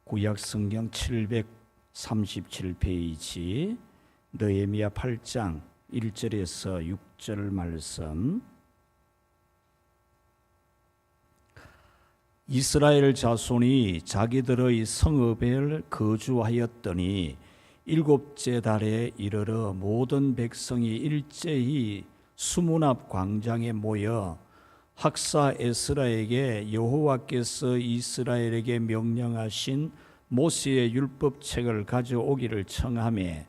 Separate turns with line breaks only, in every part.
구약성경 737페이지 느헤미야 8장 1절에서 6절 말씀. 이스라엘 자손이 자기들의 성읍에 거주하였더니 일곱째 달에 이르러 모든 백성이 일제히 수문 앞 광장에 모여 학사 에스라에게 여호와께서 이스라엘에게 명령하신 모세의 율법책을 가져오기를 청하매,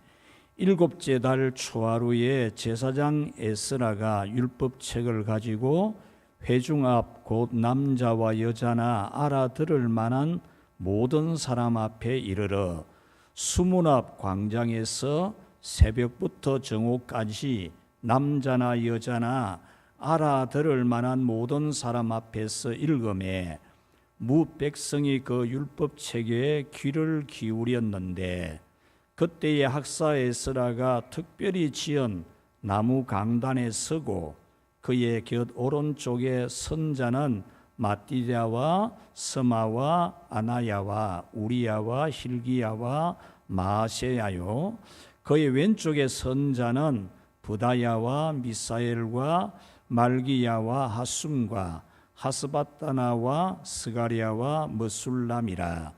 일곱째 달 초하루에 제사장 에스라가 율법책을 가지고 회중 앞 곧 남자와 여자나 알아들을 만한 모든 사람 앞에 이르러 수문 앞 광장에서 새벽부터 정오까지 남자나 여자나 알아들을 만한 모든 사람 앞에서 읽음에 무 백성이 그 율법책에 귀를 기울였는데, 그때에 학사 에스라가 특별히 지은 나무 강단에 서고 그의 곁 오른쪽에 선자는 마띠랴와 스마와 아나야와 우리야와 hil기야와 마아세야요, 그의 왼쪽에 선자는 부다야와 미사엘과 말기야와 하숨과 하스바다나와 스가랴와 머술람이라.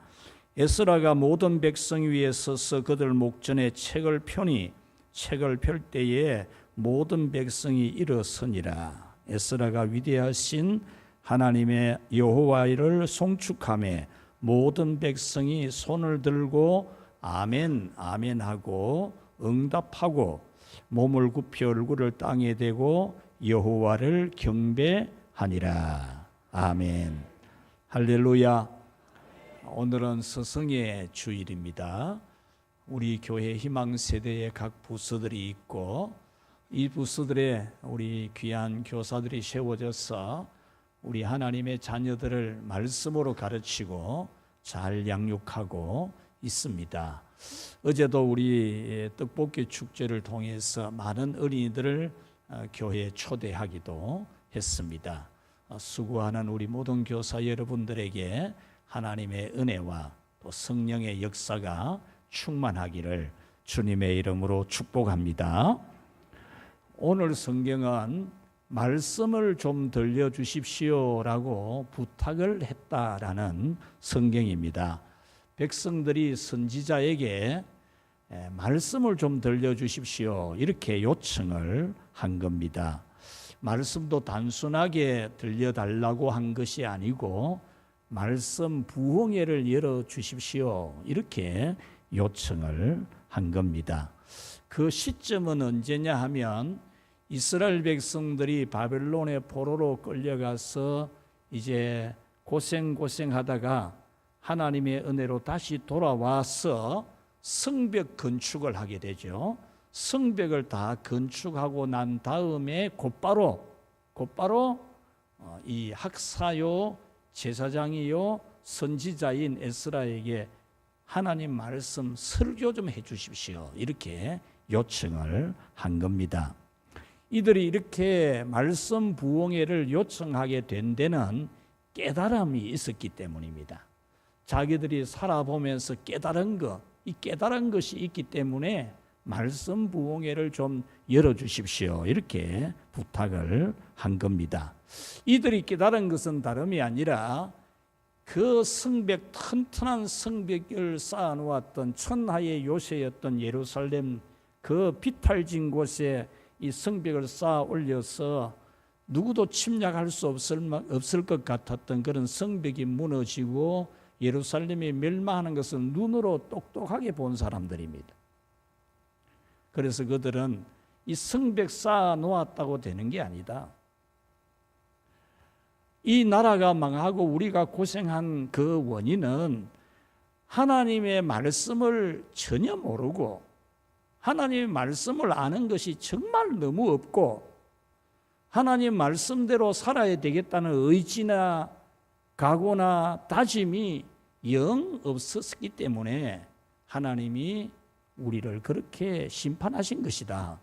에스라가 모든 백성 위에 서서 그들 목전에 책을 펴니 책을 펼 때에 모든 백성이 일어서니라. 에스라가 위대하신 하나님의 여호와를 송축하며 모든 백성이 손을 들고 아멘 아멘 하고 응답하고 몸을 굽혀 얼굴을 땅에 대고 여호와를 경배하니라. 아멘. 할렐루야. 오늘은 스승의 주일입니다. 우리 교회 희망세대의 각 부서들이 있고, 이 부서들에 우리 귀한 교사들이 세워져서 우리 하나님의 자녀들을 말씀으로 가르치고 잘 양육하고 있습니다. 어제도 우리 떡볶이 축제를 통해서 많은 어린이들을 교회에 초대하기도 했습니다. 수고하는 우리 모든 교사 여러분들에게 하나님의 은혜와 또 성령의 역사가 충만하기를 주님의 이름으로 축복합니다. 오늘 성경은 말씀을 좀 들려주십시오라고 부탁을 했다라는 성경입니다. 백성들이 선지자에게 말씀을 좀 들려주십시오 이렇게 요청을 한 겁니다. 말씀도 단순하게 들려달라고 한 것이 아니고 말씀 부흥회를 열어주십시오 이렇게 요청을 한 겁니다. 그 시점은 언제냐 하면 이스라엘 백성들이 바벨론의 포로로 끌려가서 이제 고생하다가 하나님의 은혜로 다시 돌아와서 성벽 건축을 하게 되죠. 성벽을 다 건축하고 난 다음에 곧바로 이 학사요 제사장이요 선지자인 에스라에게 하나님 말씀 설교 좀 해주십시오 이렇게 요청을 한 겁니다. 이들이 이렇게 말씀 부흥회를 요청하게 된 데는 깨달음이 있었기 때문입니다. 자기들이 살아보면서 깨달은 이 깨달은 것이 있기 때문에 말씀 부흥회를 좀 열어주십시오 이렇게 부탁을 한 겁니다. 이들이 깨달은 것은 다름이 아니라 그 성벽, 튼튼한 성벽을 쌓아놓았던 천하의 요새였던 예루살렘 그 비탈진 곳에 이 성벽을 쌓아 올려서 누구도 침략할 수 없을 것 같았던 그런 성벽이 무너지고 예루살렘이 멸망하는 것을 눈으로 똑똑하게 본 사람들입니다. 그래서 그들은 이 성벽 쌓아 놓았다고 되는 게 아니다. 이 나라가 망하고 우리가 고생한 그 원인은 하나님의 말씀을 전혀 모르고 하나님의 말씀을 아는 것이 정말 너무 없고 하나님 말씀대로 살아야 되겠다는 의지나 각오나 다짐이 영 없었기 때문에 하나님이 우리를 그렇게 심판하신 것이다.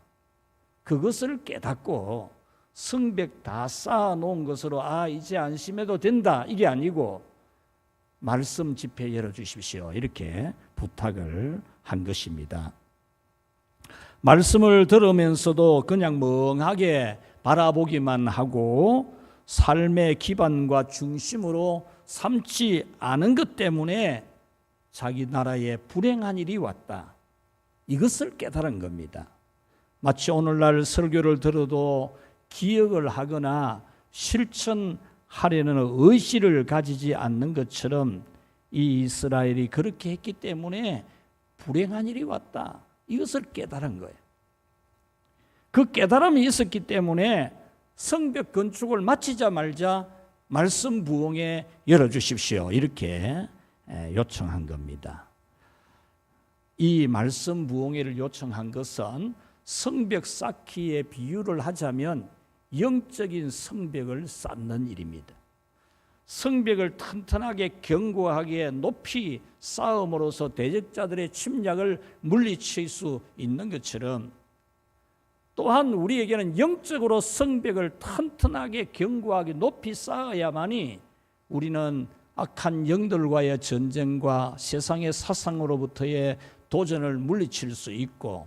그것을 깨닫고 성벽 다 쌓아놓은 것으로 이제 안심해도 된다 이게 아니고 말씀 집회 열어주십시오. 이렇게 부탁을 한 것입니다. 말씀을 들으면서도 그냥 멍하게 바라보기만 하고 삶의 기반과 중심으로 삼지 않은 것 때문에 자기 나라에 불행한 일이 왔다. 이것을 깨달은 겁니다. 마치 오늘날 설교를 들어도 기억을 하거나 실천하려는 의지를 가지지 않는 것처럼 이 이스라엘이 그렇게 했기 때문에 불행한 일이 왔다. 이것을 깨달은 거예요. 그 깨달음이 있었기 때문에 성벽 건축을 마치자마자 말씀 부흥회 열어주십시오. 이렇게 요청한 겁니다. 이 말씀 부흥회를 요청한 것은 성벽 쌓기의 비유를 하자면 영적인 성벽을 쌓는 일입니다. 성벽을 튼튼하게 견고하게 높이 쌓음으로써 대적자들의 침략을 물리칠 수 있는 것처럼 또한 우리에게는 영적으로 성벽을 튼튼하게 견고하게 높이 쌓아야만이 우리는 악한 영들과의 전쟁과 세상의 사상으로부터의 도전을 물리칠 수 있고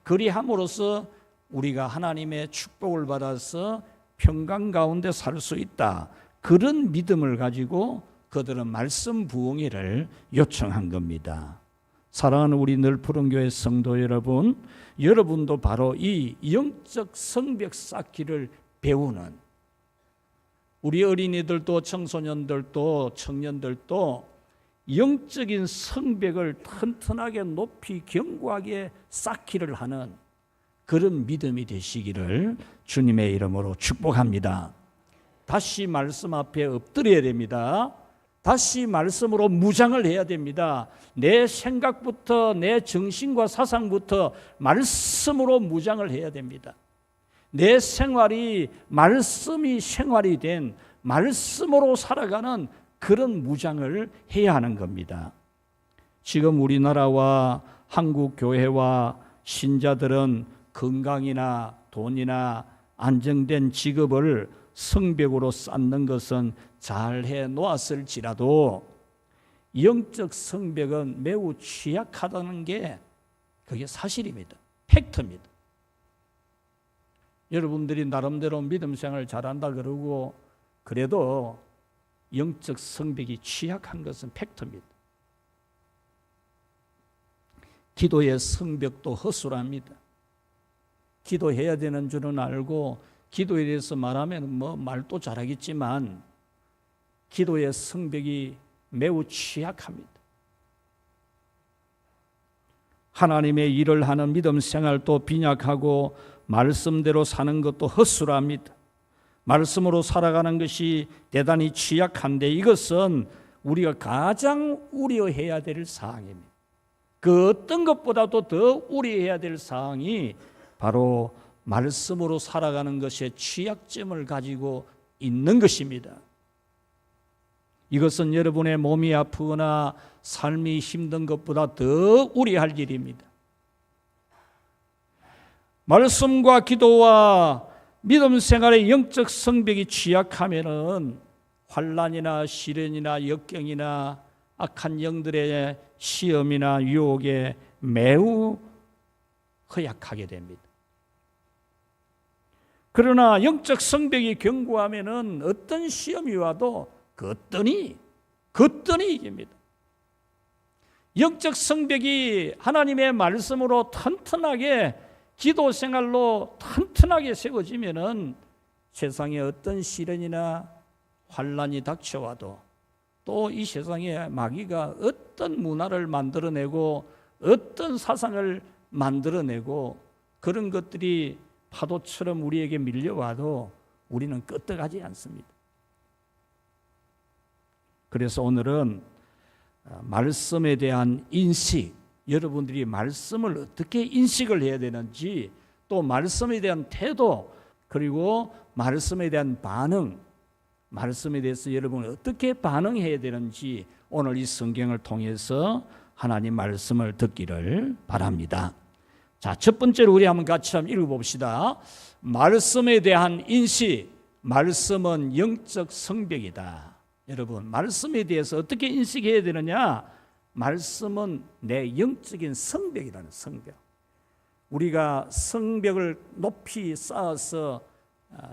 그리함으로써 우리가 하나님의 축복을 받아서 평강 가운데 살 수 있다. 그런 믿음을 가지고 그들은 말씀 부흥회를 요청한 겁니다. 사랑하는 우리 늘푸른교회 성도 여러분, 여러분도 바로 이 영적 성벽 쌓기를 배우는 우리 어린이들도 청소년들도 청년들도 영적인 성벽을 튼튼하게 높이 견고하게 쌓기를 하는 그런 믿음이 되시기를 주님의 이름으로 축복합니다. 다시 말씀 앞에 엎드려야 됩니다. 다시 말씀으로 무장을 해야 됩니다. 내 생각부터 내 정신과 사상부터 말씀으로 무장을 해야 됩니다. 내 생활이 말씀이 생활이 된 말씀으로 살아가는 그런 무장을 해야 하는 겁니다. 지금 우리나라와 한국 교회와 신자들은 건강이나 돈이나 안정된 직업을 성벽으로 쌓는 것은 잘 해놓았을지라도 영적 성벽은 매우 취약하다는 게 그게 사실입니다. 팩트입니다. 여러분들이 나름대로 믿음 생활 잘한다 그러고 그래도 영적 성벽이 취약한 것은 팩트입니다. 기도의 성벽도 허술합니다. 기도해야 되는 줄은 알고 기도에 대해서 말하면 말도 잘하겠지만 기도의 성벽이 매우 취약합니다. 하나님의 일을 하는 믿음 생활도 빈약하고 말씀대로 사는 것도 허술합니다. 말씀으로 살아가는 것이 대단히 취약한데 이것은 우리가 가장 우려해야 될 사항입니다. 그 어떤 것보다도 더 우려해야 될 사항이 바로 말씀으로 살아가는 것에 취약점을 가지고 있는 것입니다. 이것은 여러분의 몸이 아프거나 삶이 힘든 것보다 더 우려할 일입니다. 말씀과 기도와 믿음 생활의 영적 성벽이 취약하면은 환난이나 시련이나 역경이나 악한 영들의 시험이나 유혹에 매우 허약하게 됩니다. 그러나 영적 성벽이 견고하면은 어떤 시험이 와도 거뜬히 이깁니다. 영적 성벽이 하나님의 말씀으로 튼튼하게 기도 생활로 튼튼하게 세워지면은 세상에 어떤 시련이나 환난이 닥쳐와도 또 이 세상에 마귀가 어떤 문화를 만들어내고 어떤 사상을 만들어내고 그런 것들이 파도처럼 우리에게 밀려와도 우리는 끄떡하지 않습니다. 그래서 오늘은 말씀에 대한 인식, 여러분들이 말씀을 어떻게 인식을 해야 되는지 또 말씀에 대한 태도 그리고 말씀에 대한 반응, 말씀에 대해서 여러분이 어떻게 반응해야 되는지 오늘 이 성경을 통해서 하나님 말씀을 듣기를 바랍니다. 자, 첫 번째로 우리 한번 같이 한번 읽어봅시다. 말씀에 대한 인식, 말씀은 영적 성벽이다. 여러분, 말씀에 대해서 어떻게 인식해야 되느냐? 말씀은 내 영적인 성벽이라는 성벽. 우리가 성벽을 높이 쌓아서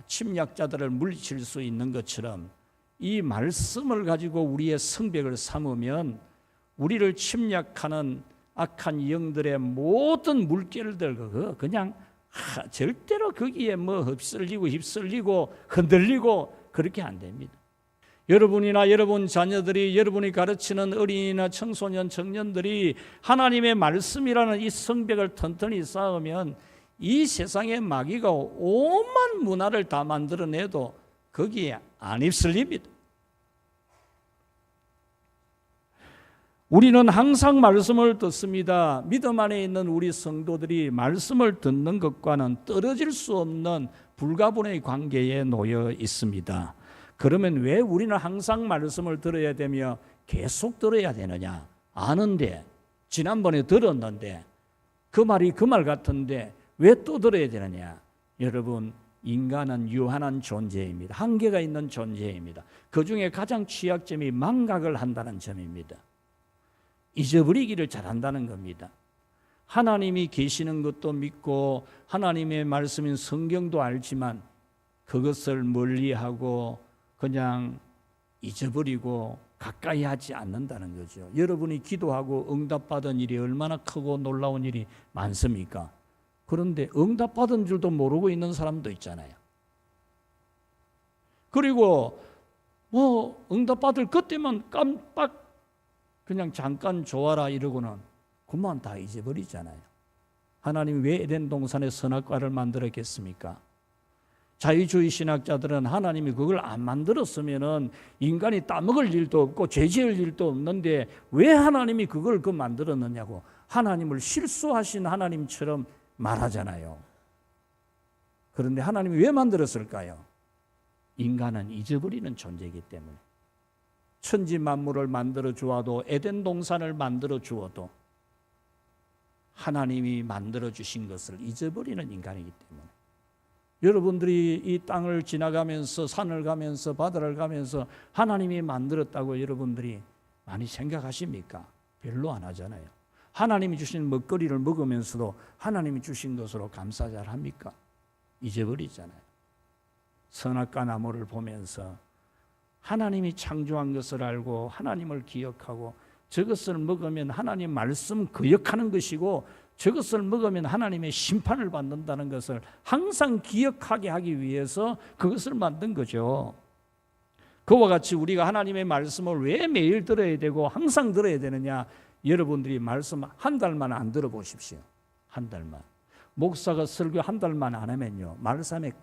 침략자들을 물리칠 수 있는 것처럼 이 말씀을 가지고 우리의 성벽을 삼으면 우리를 침략하는 악한 영들의 모든 물결들 그냥 절대로 거기에 뭐 휩쓸리고 흔들리고 그렇게 안 됩니다. 여러분이나 여러분 자녀들이, 여러분이 가르치는 어린이나 청소년, 청년들이 하나님의 말씀이라는 이 성벽을 튼튼히 쌓으면 이 세상의 마귀가 온갖 문화를 다 만들어내도 거기에 안 휩쓸립니다. 우리는 항상 말씀을 듣습니다. 믿음 안에 있는 우리 성도들이 말씀을 듣는 것과는 떨어질 수 없는 불가분의 관계에 놓여 있습니다. 그러면 왜 우리는 항상 말씀을 들어야 되며 계속 들어야 되느냐? 아는데, 지난번에 들었는데, 그 말이 그 말 같은데 왜 또 들어야 되느냐? 여러분, 인간은 유한한 존재입니다. 한계가 있는 존재입니다. 그 중에 가장 취약점이 망각을 한다는 점입니다. 잊어버리기를 잘한다는 겁니다. 하나님이 계시는 것도 믿고 하나님의 말씀인 성경도 알지만 그것을 멀리하고 그냥 잊어버리고 가까이 하지 않는다는 거죠. 여러분이 기도하고 응답받은 일이 얼마나 크고 놀라운 일이 많습니까? 그런데 응답받은 줄도 모르고 있는 사람도 있잖아요. 그리고 뭐 응답받을 그때만 깜빡 그냥 잠깐 좋아라 이러고는 그만 다 잊어버리잖아요. 하나님이 왜 에덴 동산에 선악과를 만들었겠습니까? 자유주의 신학자들은 하나님이 그걸 안 만들었으면은 인간이 따먹을 일도 없고 죄 지을 일도 없는데 왜 하나님이 그걸 만들었느냐고 하나님을 실수하신 하나님처럼 말하잖아요. 그런데 하나님이 왜 만들었을까요? 인간은 잊어버리는 존재이기 때문에. 천지 만물을 만들어 주어도 에덴 동산을 만들어 주어도 하나님이 만들어 주신 것을 잊어버리는 인간이기 때문에. 여러분들이 이 땅을 지나가면서 산을 가면서 바다를 가면서 하나님이 만들었다고 여러분들이 많이 생각하십니까? 별로 안 하잖아요. 하나님이 주신 먹거리를 먹으면서도 하나님이 주신 것으로 감사 잘 합니까? 잊어버리잖아요. 선악과 나무를 보면서 하나님이 창조한 것을 알고 하나님을 기억하고 저것을 먹으면 하나님 말씀 거역하는 것이고 저것을 먹으면 하나님의 심판을 받는다는 것을 항상 기억하게 하기 위해서 그것을 만든 거죠. 그와 같이 우리가 하나님의 말씀을 왜 매일 들어야 되고 항상 들어야 되느냐? 여러분들이 말씀 한 달만 안 들어보십시오. 한 달만. 목사가 설교 한 달만 안 하면요,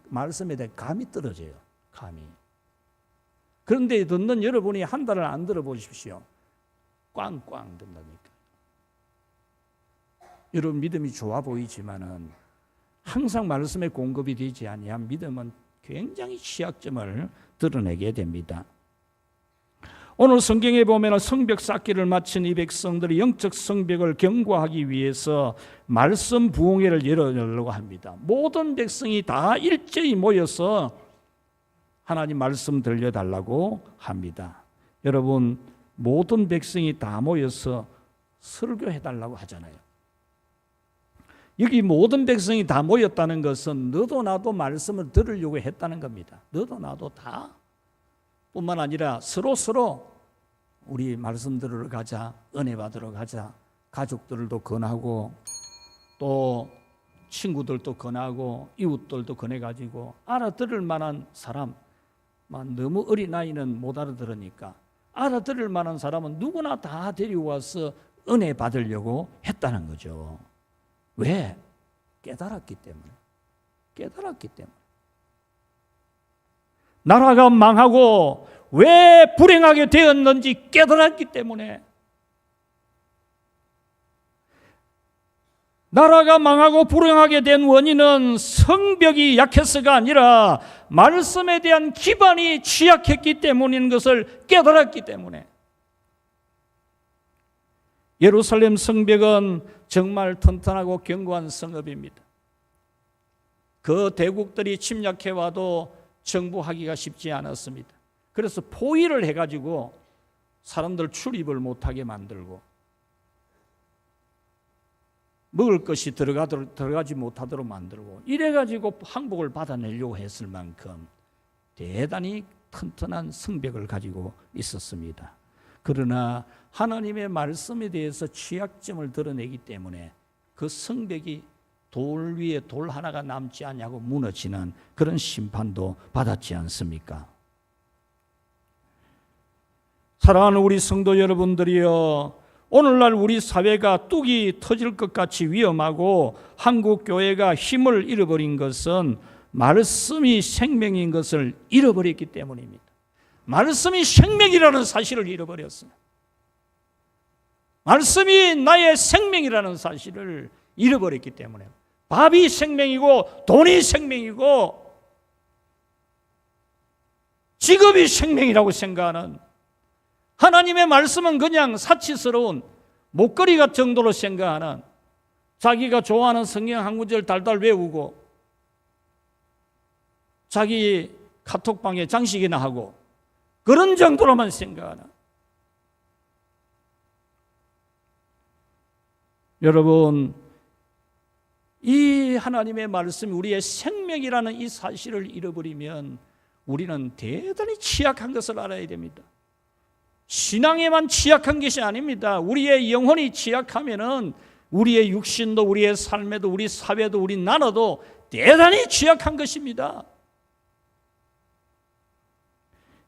말씀에 대해 감이 떨어져요. 감이. 그런데 듣는 여러분이 한 달을 안 들어보십시오. 꽝꽝 된다니까. 여러분 믿음이 좋아 보이지만은 항상 말씀에 공급이 되지 아니한 믿음은 굉장히 취약점을 드러내게 됩니다. 오늘 성경에 보면 성벽 쌓기를 마친 이 백성들이 영적 성벽을 견고하기 위해서 말씀 부흥회를 열어려고 합니다. 모든 백성이 다 일제히 모여서 하나님 말씀 들려달라고 합니다. 여러분 모든 백성이 다 모여서 설교해달라고 하잖아요. 여기 모든 백성이 다 모였다는 것은 너도 나도 말씀을 들으려고 했다는 겁니다. 너도 나도 다. 뿐만 아니라 서로 우리 말씀 들으러 가자, 은혜 받으러 가자, 가족들도 권하고 또 친구들도 권하고 이웃들도 권해가지고 알아들을 만한 사람, 너무 어린 나이는 못 알아들으니까 알아들을 만한 사람은 누구나 다 데려와서 은혜 받으려고 했다는 거죠. 왜? 깨달았기 때문에. 깨달았기 때문에. 나라가 망하고 왜 불행하게 되었는지 깨달았기 때문에. 나라가 망하고 불행하게 된 원인은 성벽이 약해서가 아니라 말씀에 대한 기반이 취약했기 때문인 것을 깨달았기 때문에. 예루살렘 성벽은 정말 튼튼하고 견고한 성읍입니다. 그 대국들이 침략해와도 정복하기가 쉽지 않았습니다. 그래서 포위를 해가지고 사람들 출입을 못하게 만들고 먹을 것이 들어가지 못하도록 만들고 이래가지고 항복을 받아내려고 했을 만큼 대단히 튼튼한 성벽을 가지고 있었습니다. 그러나 하나님의 말씀에 대해서 취약점을 드러내기 때문에 그 성벽이 돌 위에 돌 하나가 남지 않냐고 무너지는 그런 심판도 받았지 않습니까? 사랑하는 우리 성도 여러분들이여, 오늘날 우리 사회가 뚝이 터질 것 같이 위험하고 한국 교회가 힘을 잃어버린 것은 말씀이 생명인 것을 잃어버렸기 때문입니다. 말씀이 생명이라는 사실을 잃어버렸어요. 말씀이 나의 생명이라는 사실을 잃어버렸기 때문에 밥이 생명이고 돈이 생명이고 직업이 생명이라고 생각하는, 하나님의 말씀은 그냥 사치스러운 목걸이 같은 정도로 생각하는, 자기가 좋아하는 성경 한 구절 달달 외우고 자기 카톡방에 장식이나 하고 그런 정도로만 생각하는, 여러분, 이 하나님의 말씀이 우리의 생명이라는 이 사실을 잃어버리면 우리는 대단히 취약한 것을 알아야 됩니다. 신앙에만 취약한 것이 아닙니다. 우리의 영혼이 취약하면은 우리의 육신도, 우리의 삶에도, 우리 사회도, 우리 나라도 대단히 취약한 것입니다.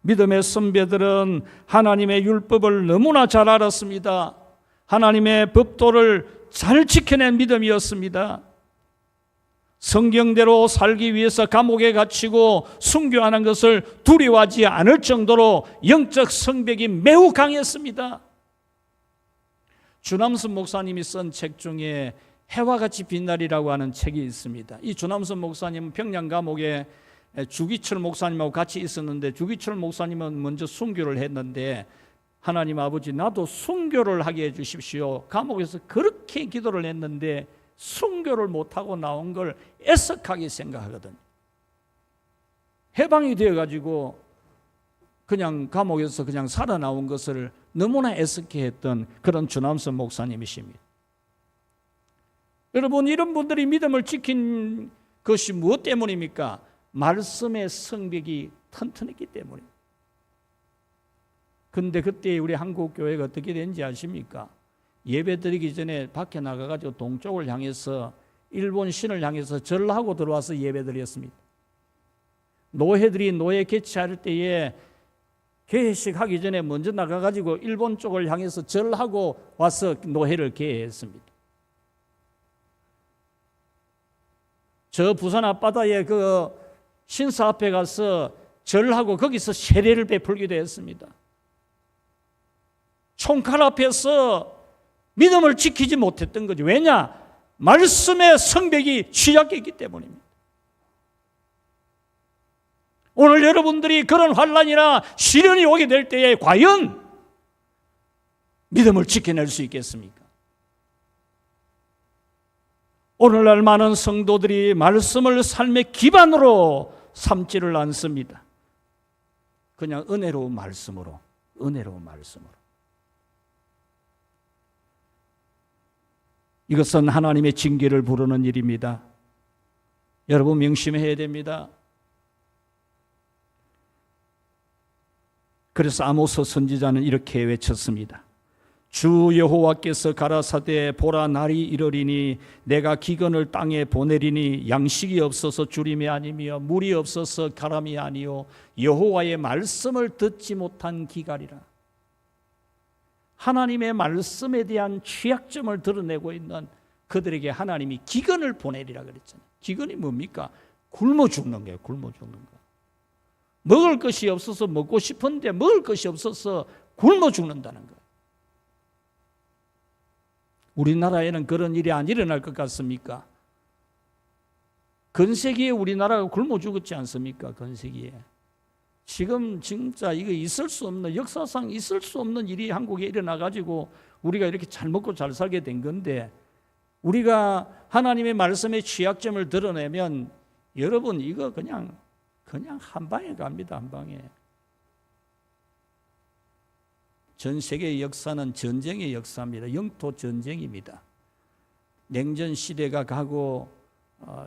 믿음의 선배들은 하나님의 율법을 너무나 잘 알았습니다. 하나님의 법도를 잘 지켜낸 믿음이었습니다. 성경대로 살기 위해서 감옥에 갇히고 순교하는 것을 두려워하지 않을 정도로 영적 성벽이 매우 강했습니다. 주남선 목사님이 쓴 책 중에 해와 같이 빛날이라고 하는 책이 있습니다. 이 주남선 목사님은 평양 감옥에 주기철 목사님하고 같이 있었는데, 주기철 목사님은 먼저 순교를 했는데 하나님 아버지, 나도 순교를 하게 해주십시오. 감옥에서 그렇게 기도를 했는데 순교를 못하고 나온 걸 애석하게 생각하거든요. 해방이 되어가지고 그냥 감옥에서 그냥 살아나온 것을 너무나 애석해 했던 그런 주남선 목사님이십니다. 여러분, 이런 분들이 믿음을 지킨 것이 무엇 때문입니까? 말씀의 성벽이 튼튼했기 때문입니다. 근데 그때 우리 한국 교회가 어떻게 된지 아십니까? 예배 드리기 전에 밖에 나가가지고 동쪽을 향해서 일본 신을 향해서 절하고 들어와서 예배 드렸습니다. 노예들이 노예 개최할 때에 개회식 전에 먼저 나가가지고 일본 쪽을 향해서 절하고 와서 노예를 개회했습니다. 저 부산 앞바다에 그 신사 앞에 가서 절하고 거기서 세례를 베풀기도 했습니다. 총칼 앞에서 믿음을 지키지 못했던 거죠. 왜냐? 말씀의 성벽이 취약했기 때문입니다. 오늘 여러분들이 그런 환난이나 시련이 오게 될 때에 과연 믿음을 지켜낼 수 있겠습니까? 오늘날 많은 성도들이 말씀을 삶의 기반으로 삼지를 않습니다. 그냥 은혜로운 말씀으로. 이것은 하나님의 징계를 부르는 일입니다. 여러분, 명심해야 됩니다. 그래서 아모스 선지자는 이렇게 외쳤습니다. 주 여호와께서 가라사대 보라, 날이 이르리니 내가 기근을 땅에 보내리니 양식이 없어서 주림이 아니며 물이 없어서 가람이 아니요 여호와의 말씀을 듣지 못한 기갈이라. 하나님의 말씀에 대한 취약점을 드러내고 있는 그들에게 하나님이 기근을 보내리라 그랬잖아요. 기근이 뭡니까? 굶어 죽는 거예요. 굶어 죽는 거. 먹을 것이 없어서 먹고 싶은데 먹을 것이 없어서 굶어 죽는다는 거예요. 우리나라에는 그런 일이 안 일어날 것 같습니까? 건세기에 우리나라가 굶어 죽었지 않습니까? 건세기에. 지금 진짜 이거 있을 수 없는, 역사상 있을 수 없는 일이 한국에 일어나가지고 우리가 이렇게 잘 먹고 잘 살게 된 건데, 우리가 하나님의 말씀의 취약점을 드러내면 여러분 이거 그냥 한 방에 갑니다. 한 방에. 전 세계의 역사는 전쟁의 역사입니다. 영토 전쟁입니다. 냉전 시대가 가고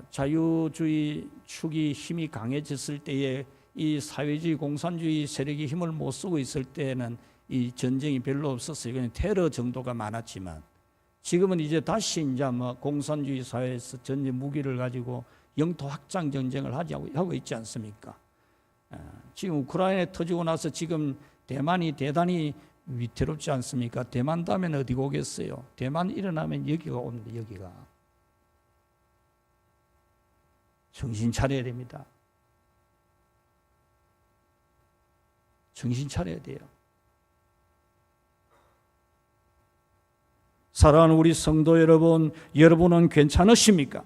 자유주의 축이 힘이 강해졌을 때에 이 사회주의 공산주의 세력이 힘을 못 쓰고 있을 때는 이 전쟁이 별로 없었어요. 그냥 테러 정도가 많았지만 지금은 이제 다시 이제 공산주의 사회에서 전쟁 무기를 가지고 영토 확장 전쟁을 하고 있지 않습니까? 지금 우크라이나에 터지고 나서 지금 대만이 대단히 위태롭지 않습니까? 대만 다음엔 어디가 오겠어요? 대만 일어나면 여기가 옵니다. 여기가. 정신 차려야 됩니다. 정신 차려야 돼요. 사랑하는 우리 성도 여러분, 여러분은 괜찮으십니까?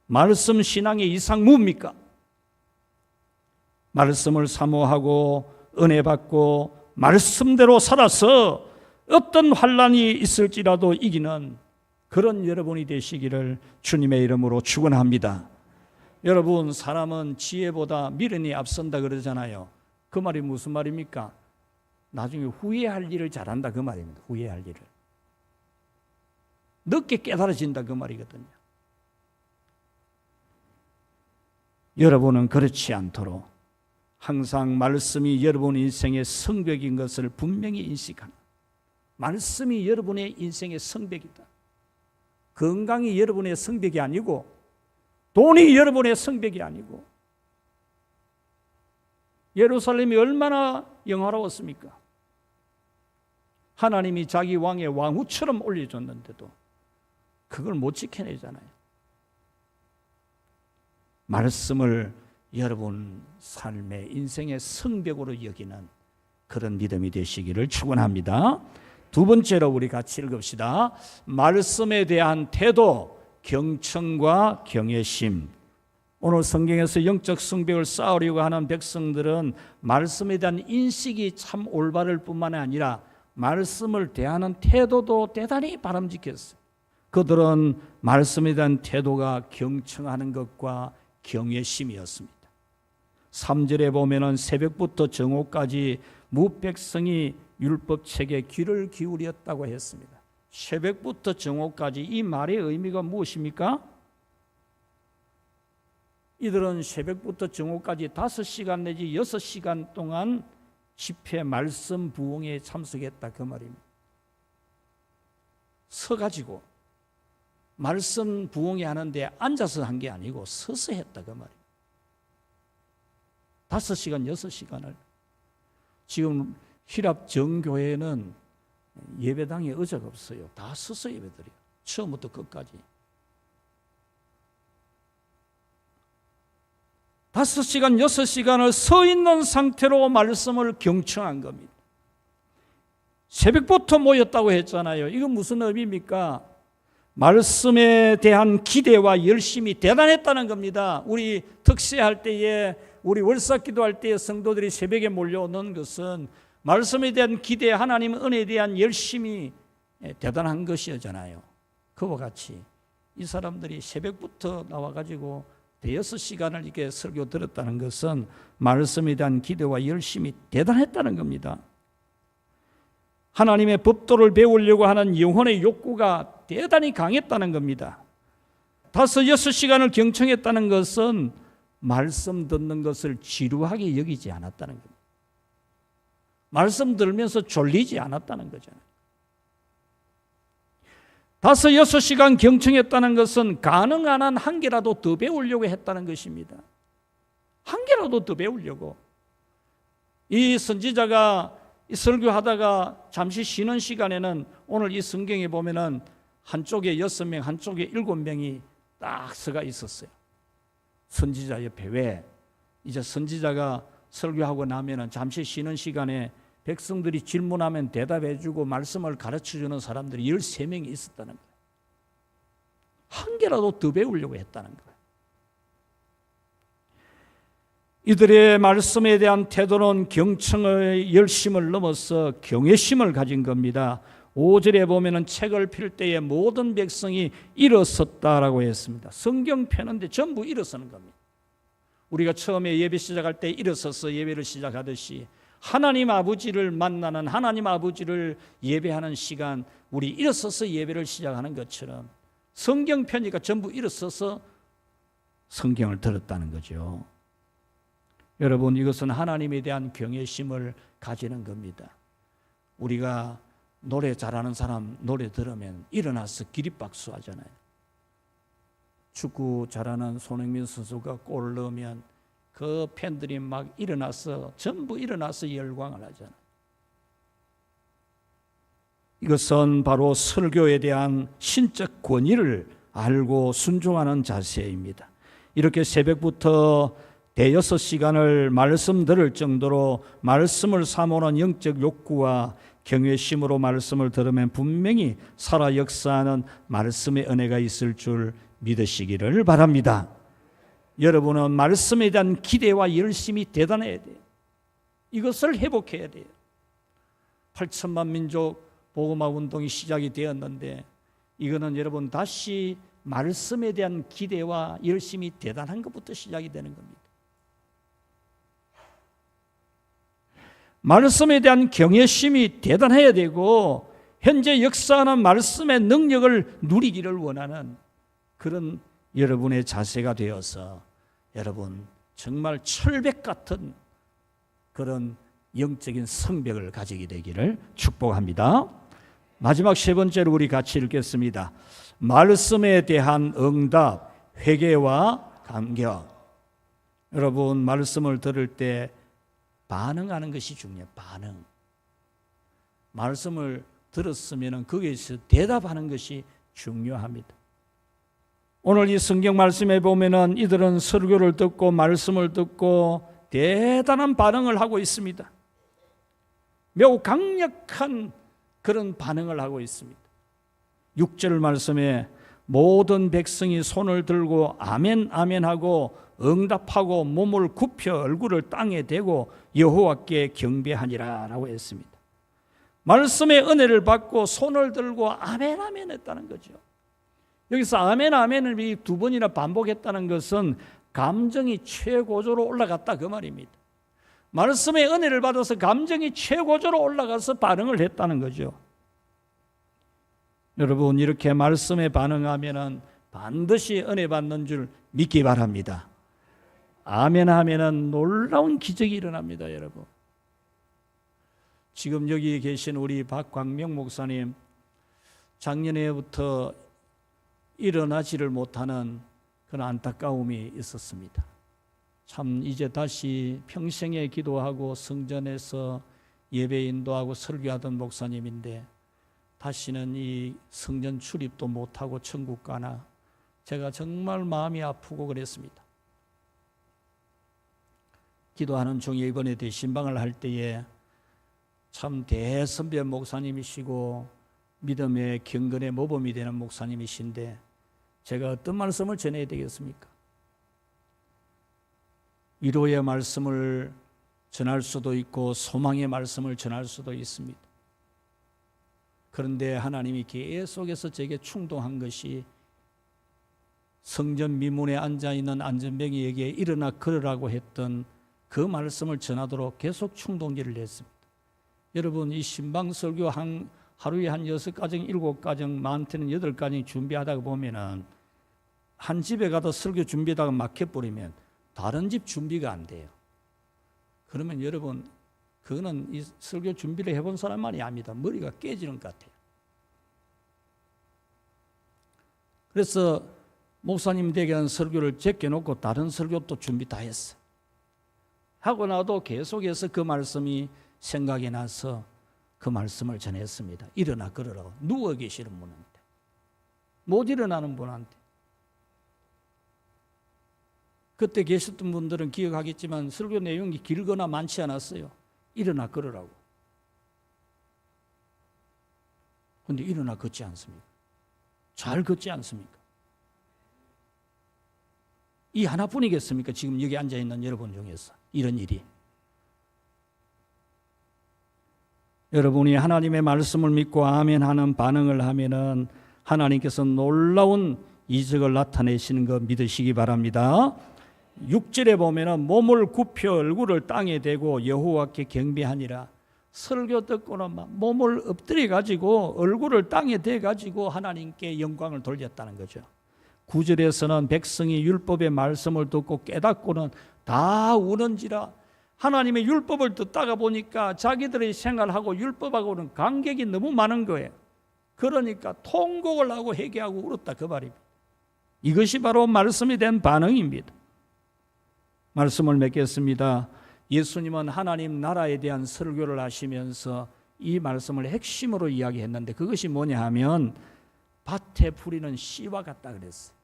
말씀 신앙의 이상 뭡니까? 말씀을 사모하고 은혜 받고 말씀대로 살아서 어떤 환난이 있을지라도 이기는 그런 여러분이 되시기를 주님의 이름으로 축원합니다. 여러분, 사람은 지혜보다 미련이 앞선다 그러잖아요. 그 말이 무슨 말입니까? 나중에 후회할 일을 잘한다 그 말입니다. 후회할 일을. 늦게 깨달아진다 그 말이거든요. 여러분은 그렇지 않도록 항상 말씀이 여러분 인생의 성벽인 것을 분명히 인식하는, 말씀이 여러분의 인생의 성벽이다. 건강이 여러분의 성벽이 아니고 돈이 여러분의 성벽이 아니고, 예루살렘이 얼마나 영화로웠습니까? 하나님이 자기 왕의 왕후처럼 올려줬는데도 그걸 못 지켜내잖아요. 말씀을 여러분 삶의 인생의 성벽으로 여기는 그런 믿음이 되시기를 축원합니다. 두 번째로 우리 같이 읽읍시다. 말씀에 대한 태도, 경청과 경외심. 오늘 성경에서 영적 성벽을 쌓으려고 하는 백성들은 말씀에 대한 인식이 참 올바를 뿐만 아니라 말씀을 대하는 태도도 대단히 바람직했어요. 그들은 말씀에 대한 태도가 경청하는 것과 경외심이었습니다. 3절에 보면은 새벽부터 정오까지 무백성이 율법책에 귀를 기울였다고 했습니다. 새벽부터 정오까지, 이 말의 의미가 무엇입니까? 이들은 새벽부터 정오까지 5시간 내지 6시간 동안 집회 말씀 부흥에 참석했다 그 말입니다. 서가지고 말씀 부흥회 하는데 앉아서 한 게 아니고 서서 했다 그 말이에요. 5시간, 6시간을. 지금 히랍 정교회는 예배당에 의자가 없어요. 다 서서 예배드려요. 처음부터 끝까지. 5시간, 6시간을 서 있는 상태로 말씀을 경청한 겁니다. 새벽부터 모였다고 했잖아요. 이건 무슨 의미입니까? 말씀에 대한 기대와 열심이 대단했다는 겁니다. 우리 특세할 때에, 우리 월삭 기도할 때에 성도들이 새벽에 몰려오는 것은 말씀에 대한 기대, 하나님 은혜에 대한 열심이 대단한 것이잖아요. 그와 같이 이 사람들이 새벽부터 나와가지고 대여섯 시간을 이렇게 설교 들었다는 것은 말씀에 대한 기대와 열심이 대단했다는 겁니다. 하나님의 법도를 배우려고 하는 영혼의 욕구가 대단히 강했다는 겁니다. 5, 6시간을 경청했다는 것은 말씀 듣는 것을 지루하게 여기지 않았다는 겁니다. 말씀 들으면서 졸리지 않았다는 거잖아요. 5, 6시간 경청했다는 것은 가능한 한 한 개라도 더 배우려고 했다는 것입니다. 한 개라도 더 배우려고. 이 선지자가 설교하다가 잠시 쉬는 시간에는 오늘 이 성경에 보면은 한쪽에 6명, 한쪽에 7명이 딱 서가 있었어요. 선지자 옆에. 왜? 이제 선지자가 설교하고 나면은 잠시 쉬는 시간에 백성들이 질문하면 대답해주고 말씀을 가르쳐주는 사람들이 13명이 있었다는 거예요. 한 개라도 더 배우려고 했다는 거예요. 이들의 말씀에 대한 태도는 경청의 열심을 넘어서 경외심을 가진 겁니다. 5절에 보면은 책을 펼 때에 모든 백성이 일어섰다라고 했습니다. 성경 펴는데 전부 일어서는 겁니다. 우리가 처음에 예배 시작할 때 일어서서 예배를 시작하듯이 하나님 아버지를 만나는, 하나님 아버지를 예배하는 시간, 우리 일어서서 예배를 시작하는 것처럼 성경 편지가 전부 일어서서 성경을 들었다는 거죠. 여러분, 이것은 하나님에 대한 경외심을 가지는 겁니다. 우리가 노래 잘하는 사람 노래 들으면 일어나서 기립박수 하잖아요. 축구 잘하는 손흥민 선수가 골을 넣으면 그 팬들이 막 일어나서, 전부 일어나서 열광을 하잖아요. 이것은 바로 설교에 대한 신적 권위를 알고 순종하는 자세입니다. 이렇게 새벽부터 대여섯 시간을 말씀 들을 정도로 말씀을 사모하는 영적 욕구와 경외심으로 말씀을 들으면 분명히 살아 역사하는 말씀의 은혜가 있을 줄 믿으시기를 바랍니다. 여러분은 말씀에 대한 기대와 열심이 대단해야 돼요. 이것을 회복해야 돼요. 8천만 민족 복음화 운동이 시작이 되었는데, 이거는 여러분 다시 말씀에 대한 기대와 열심이 대단한 것부터 시작이 되는 겁니다. 말씀에 대한 경외심이 대단해야 되고, 현재 역사하는 말씀의 능력을 누리기를 원하는 그런 여러분의 자세가 되어서 여러분 정말 철벽 같은 그런 영적인 성벽을 가지게 되기를 축복합니다. 마지막 세 번째로 우리 같이 읽겠습니다. 말씀에 대한 응답, 회개와 감격. 여러분, 말씀을 들을 때 반응하는 것이 중요해요. 반응. 말씀을 들었으면 거기에서 대답하는 것이 중요합니다. 오늘 이 성경 말씀에 보면은 이들은 설교를 듣고 말씀을 듣고 대단한 반응을 하고 있습니다. 매우 강력한 그런 반응을 하고 있습니다. 6절 말씀에 모든 백성이 손을 들고 아멘 아멘 하고 응답하고 몸을 굽혀 얼굴을 땅에 대고 여호와께 경배하니라 라고 했습니다. 말씀의 은혜를 받고 손을 들고 아멘 아멘 했다는 거죠. 여기서 아멘 아멘을 이 두 번이나 반복했다는 것은 감정이 최고조로 올라갔다 그 말입니다. 말씀의 은혜를 받아서 감정이 최고조로 올라가서 반응을 했다는 거죠. 여러분, 이렇게 말씀에 반응하면은 반드시 은혜 받는 줄 믿기 바랍니다. 아멘 하면은 놀라운 기적이 일어납니다, 여러분. 지금 여기 계신 우리 박광명 목사님, 작년에부터 일어나지를 못하는 그런 안타까움이 있었습니다. 참 이제 다시 평생에 기도하고 성전에서 예배 인도하고 설교하던 목사님인데 다시는 이 성전 출입도 못하고 천국 가나, 제가 정말 마음이 아프고 그랬습니다. 기도하는 중에 이번에 대신방을 할 때에 참 대선배 목사님이시고 믿음의 경건의 모범이 되는 목사님이신데 제가 어떤 말씀을 전해야 되겠습니까? 위로의 말씀을 전할 수도 있고 소망의 말씀을 전할 수도 있습니다. 그런데 하나님이 계속해서 제게 충동한 것이 성전 미문에 앉아있는 안전뱅이에게 일어나 걸으라고 했던 그 말씀을 전하도록 계속 충동질을 했습니다. 여러분, 이 신방설교 하루에 한 6가정, 7가정, 많게는 8가정 준비하다가 보면은 한 집에 가서 설교 준비하다가 막혀버리면 다른 집 준비가 안 돼요. 그러면 여러분, 그거는 이 설교 준비를 해본 사람만이 압니다. 머리가 깨지는 것 같아요. 그래서 목사님 댁에 한 설교를 제껴놓고 다른 설교 또 준비 다 했어요. 하고 나도 계속해서 그 말씀이 생각이 나서 그 말씀을 전했습니다. 일어나 걸으라고. 누워 계시는 분한테, 못 일어나는 분한테. 그때 계셨던 분들은 기억하겠지만 설교 내용이 길거나 많지 않았어요. 일어나 걸으라고. 그런데 일어나 걷지 않습니까? 잘 걷지 않습니까? 이 하나뿐이겠습니까? 지금 여기 앉아있는 여러분 중에서 이런 일이. 여러분이 하나님의 말씀을 믿고 아멘 하는 반응을 하면은 하나님께서 놀라운 이적을 나타내시는 거 믿으시기 바랍니다. 6절에 보면은 몸을 굽혀 얼굴을 땅에 대고 여호와께 경배하니라. 설교 듣고는 막 몸을 엎드려 가지고 얼굴을 땅에 대 가지고 하나님께 영광을 돌렸다는 거죠. 9절에서는 백성이 율법의 말씀을 듣고 깨닫고는 다 우는지라. 하나님의 율법을 듣다가 보니까 자기들의 생활하고 율법하고는 간격이 너무 많은 거예요. 그러니까 통곡을 하고 회개하고 울었다 그 말입니다. 이것이 바로 말씀에 대한 반응입니다. 말씀을 맺겠습니다. 예수님은 하나님 나라에 대한 설교를 하시면서 이 말씀을 핵심으로 이야기했는데 그것이 뭐냐 하면 밭에 뿌리는 씨와 같다 그랬어요.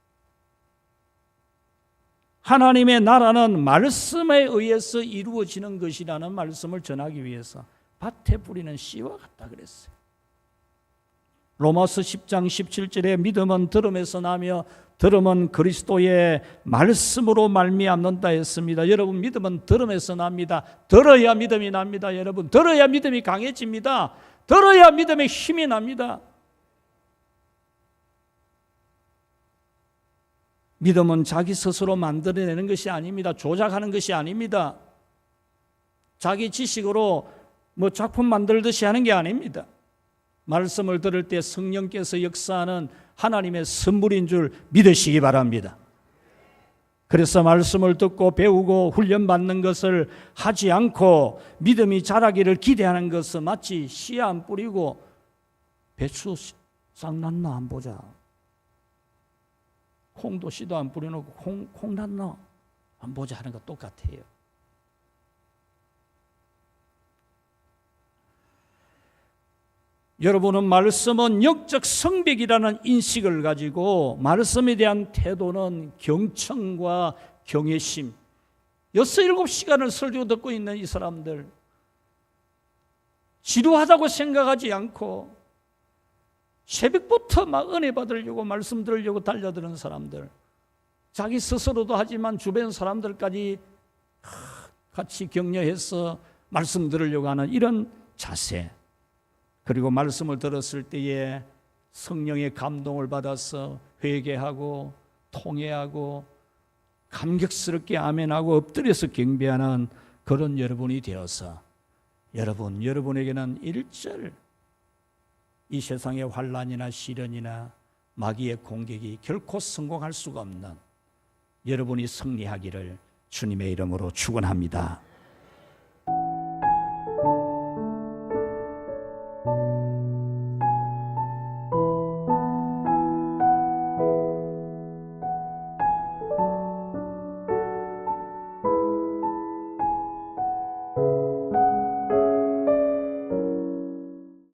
하나님의 나라는 말씀에 의해서 이루어지는 것이라는 말씀을 전하기 위해서 밭에 뿌리는 씨와 같다 그랬어요. 로마서 10장 17절에 믿음은 들음에서 나며 들음은 그리스도의 말씀으로 말미암는다 했습니다. 여러분, 믿음은 들음에서 납니다. 들어야 믿음이 납니다. 여러분, 들어야 믿음이 강해집니다. 들어야 믿음의 힘이 납니다. 믿음은 자기 스스로 만들어내는 것이 아닙니다. 조작하는 것이 아닙니다. 자기 지식으로 작품 만들듯이 하는 게 아닙니다. 말씀을 들을 때 성령께서 역사하는 하나님의 선물인 줄 믿으시기 바랍니다. 그래서 말씀을 듣고 배우고 훈련받는 것을 하지 않고 믿음이 자라기를 기대하는 것은 마치 씨 안 뿌리고 배추 싹 났나 안 보자. 콩도 씨도 안 뿌려놓고 콩 났나 안 보자 하는 거 똑같아요. 여러분은 말씀은 영적 성벽이라는 인식을 가지고 말씀에 대한 태도는 경청과 경외심. 6, 7시간을 설교 듣고 있는 이 사람들, 지루하다고 생각하지 않고 새벽부터 막 은혜 받으려고 말씀 들으려고 달려드는 사람들, 자기 스스로도 하지만 주변 사람들까지 같이 격려해서 말씀 들으려고 하는 이런 자세, 그리고 말씀을 들었을 때에 성령의 감동을 받아서 회개하고 통회하고 감격스럽게 아멘하고 엎드려서 경배하는 그런 여러분이 되어서 여러분에게는 일절 이 세상의 환난이나 시련이나 마귀의 공격이 결코 성공할 수가 없는 여러분이 승리하기를 주님의 이름으로 축원합니다.